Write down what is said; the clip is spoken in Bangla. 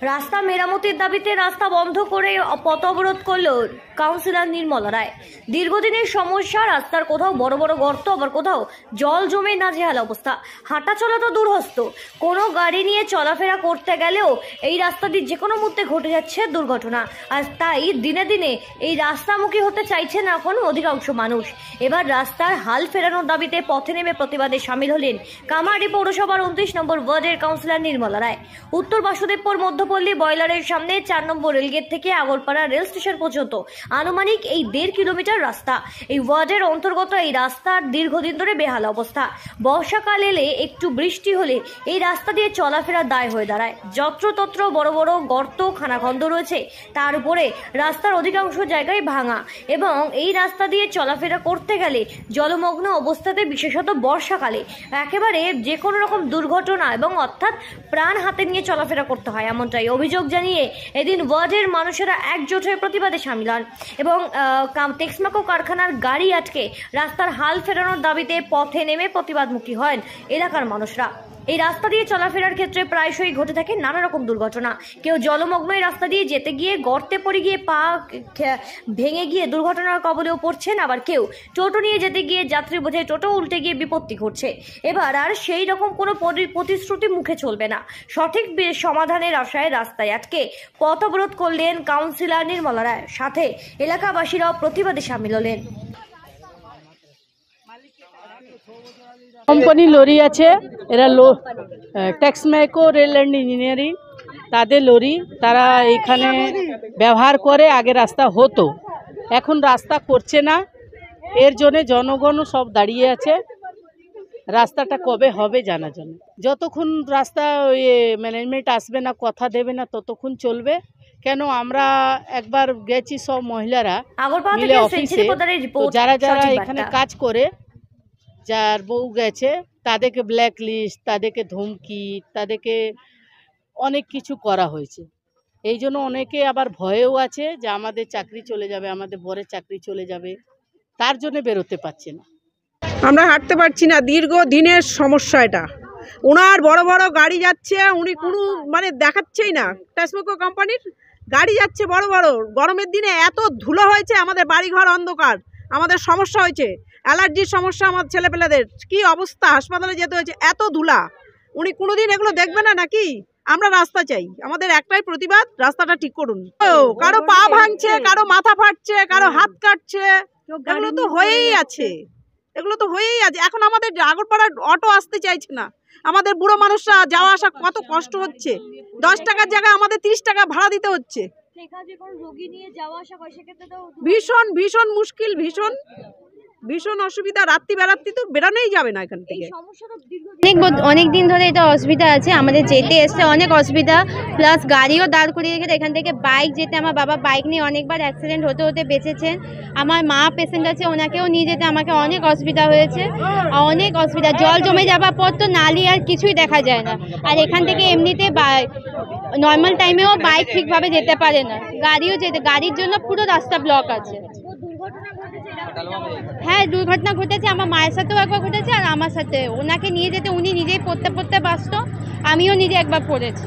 রাস্তা মেরামতির দাবিতে রাস্তা বন্ধ করে পথ অবরোধ করল কাউন্সিলর নির্মলা রায়। দীর্ঘদিনের সমস্যা, রাস্তার কোথাও বড় বড় গর্ত, আবার কোথাও জল জমে নাজেহাল অবস্থা। হাঁটা চলা তো দূরহস্ত, কোনো গাড়ি নিয়ে চলাফেরা করতে গেলেও এই রাস্তা দিয়ে যে কোনো মুহূর্তে ঘটে যাচ্ছে দুর্ঘটনা। আর তাই দিনে দিনে এই রাস্তামুখী হতে চাইছে না এখন অধিকাংশ মানুষ। এবার রাস্তার হাল ফেরানোর দাবিতে পথে নেমে প্রতিবাদে সামিল হলেন কামারহাটি পৌরসভার 29 নম্বর ওয়ার্ডের কাউন্সিলর নির্মলা রায়। উত্তর বাসুদেবপুর মধ্যপল্লী বয়লারের সামনে 4 নম্বর রেলগেট থেকে আগরপাড়া রেল স্টেশন পর্যন্ত আনুমানিক এই 1.5 কিলোমিটার রাস্তা। এই ওয়ার্ডের অন্তর্গত এই রাস্তার দীর্ঘদিন ধরে বেহাল অবস্থা। বর্ষাকাল এলে একটু বৃষ্টি হলে এই রাস্তা দিয়ে চলাফেরা দায় হয়ে দাঁড়ায়। যত্রতত্র বড় বড় গর্ত, খানাখন্দ রয়েছে, তার উপরে রাস্তার অধিকাংশ জায়গায় ভাঙা এবং এই রাস্তা দিয়ে চলাফেরা করতে গেলে জলমগ্ন অবস্থাতে, বিশেষত বর্ষাকালে একেবারে যে কোনো রকম দুর্ঘটনা এবং অর্থাৎ প্রাণ হাতে নিয়ে চলাফেরা করতে হয়, এমনটাই অভিযোগ জানিয়ে এদিন ওয়ার্ডের মানুষেরা একজোট হয়ে প্রতিবাদে সামিল হন এবং টেক্সমাকো কারখানার গাড়ি আটকে রাস্তার হাল ফেরানোর দাবিতে পথে নেমে প্রতিবাদমুখী হন এলাকার মানুষরা। এই রাস্তা দিয়ে চলাফেরার ক্ষেত্রে প্রায়শই ঘটে থাকে নানা রকম দুর্ঘটনা। কেউ জলমগ্ন এই রাস্তা দিয়ে যেতে গিয়ে গর্তে পড়ে গিয়ে পা ভেঙে গিয়ে দুর্ঘটনার কবলেও পড়ছেন, আবার কেউ টোটো নিয়ে যেতে গিয়ে যাত্রী বোঝাই টোটো উল্টে গিয়ে বিপত্তি ঘটছে। এবার আর সেই রকম কোনো প্রতিশ্রুতি মুখে চলবে না। সঠিক সমাধানের আশায় রাস্তায় আটকে পথ অবরোধ করলেন কাউন্সিলর নির্মলা রায়। সাথে এলাকাবাসীরাও প্রতিবাদে সামিল হলেন। কোম্পানি লরি আছে, এরা টেক্সম্যাকো রেল অ্যান্ড ইঞ্জিনিয়ারিং, তাদের লরি, তারা এখানে ব্যবহার করে। আগে রাস্তা হতো, এখন রাস্তা করছে না। এর জন্য জনগণ সব দাঁড়িয়ে আছে। রাস্তাটা কবে হবে জানা জন্য, যতক্ষণ রাস্তা ম্যানেজমেন্ট আসবে না, কথা দেবে না, ততক্ষণ চলবে। কেন আমরা একবার গেছি সব মহিলারা মিলে অফিসে, যারা যারা এখানে কাজ করে, যার বউ গেছে তাদেরকে ব্ল্যাক লিস্ট, তাদেরকে ধমকি, তাদেরকে অনেক কিছু করা হয়েছে। এই জন্য অনেকে আবার ভয়েও আছে যে আমাদের চাকরি চলে যাবে, আমাদের বরের চাকরি চলে যাবে, তার জন্য বেরোতে পারছে না। আমরা হাঁটতে পারছি না, দীর্ঘদিনের সমস্যা এটা। ওনার বড় বড় গাড়ি যাচ্ছে, উনি কোনো দেখাচ্ছেই না। টেক্সম্যাকো কোম্পানির গাড়ি যাচ্ছে বড় বড়। গরমের দিনে এত ধুলো হয়েছে, আমাদের বাড়িঘর অন্ধকার, আমাদের সমস্যা হয়েছে, অ্যালার্জির সমস্যা আমার ছেলেপেলেদের, কি অবস্থা, হাসপাতালে যেতে হয়েছে, এত ধুলা। উনি কোনোদিন এগুলো দেখবে না নাকি? আমরা রাস্তা চাই, আমাদের একটাই প্রতিবাদ, রাস্তাটা ঠিক করুন। কারো পা ভাঙছে, কারো মাথা ফাটছে, কারো হাত কাটছে, এগুলো তো হয়েই আছে, এগুলো তো হয়েই আছে। এখন আমাদের আগরপাড়ার অটো আসতে চাইছে না। আমাদের বুড়ো মানুষরা যাওয়া আসা কত কষ্ট হচ্ছে। 10 টাকার জায়গায় আমাদের 30 টাকা ভাড়া দিতে হচ্ছে। ভীষণ ভীষণ মুশকিল, ভীষণ অসুবিধা। রাত্রি বেরাত্রি তো বেরানোই যাবে না এখান থেকে। অনেক দিন ধরে এটা অসুবিধা আছে, আমাদের যেতে এসে অনেক অসুবিধা, প্লাস গাড়িও দাঁড় করিয়ে রেখে এখান থেকে বাইক যেতে, আমার বাবা বাইক নিয়ে অনেকবার অ্যাক্সিডেন্ট হতে হতে বেঁচেছেন। আমার মা পেশেন্ট আছে, ওনাকেও নিয়ে যেতে আমাকে অনেক অসুবিধা হয়েছে, অনেক অসুবিধা। জল জমে যাওয়ার পর তো নালি আর কিছুই দেখা যায় না। আর এখান থেকে এমনিতে নর্মাল টাইমেও বাইক ঠিকভাবে যেতে পারে না, গাড়ির জন্য পুরো রাস্তা ব্লক আছে। হ্যাঁ, দুর্ঘটনা ঘটেছে, আমার মায়ের সাথেও একবার ঘটেছে, আর আমার সাথে। ওনাকে নিয়ে যেতে উনি নিজেই পড়তে ব্যস্ত, আমিও নিজে একবার পড়েছি।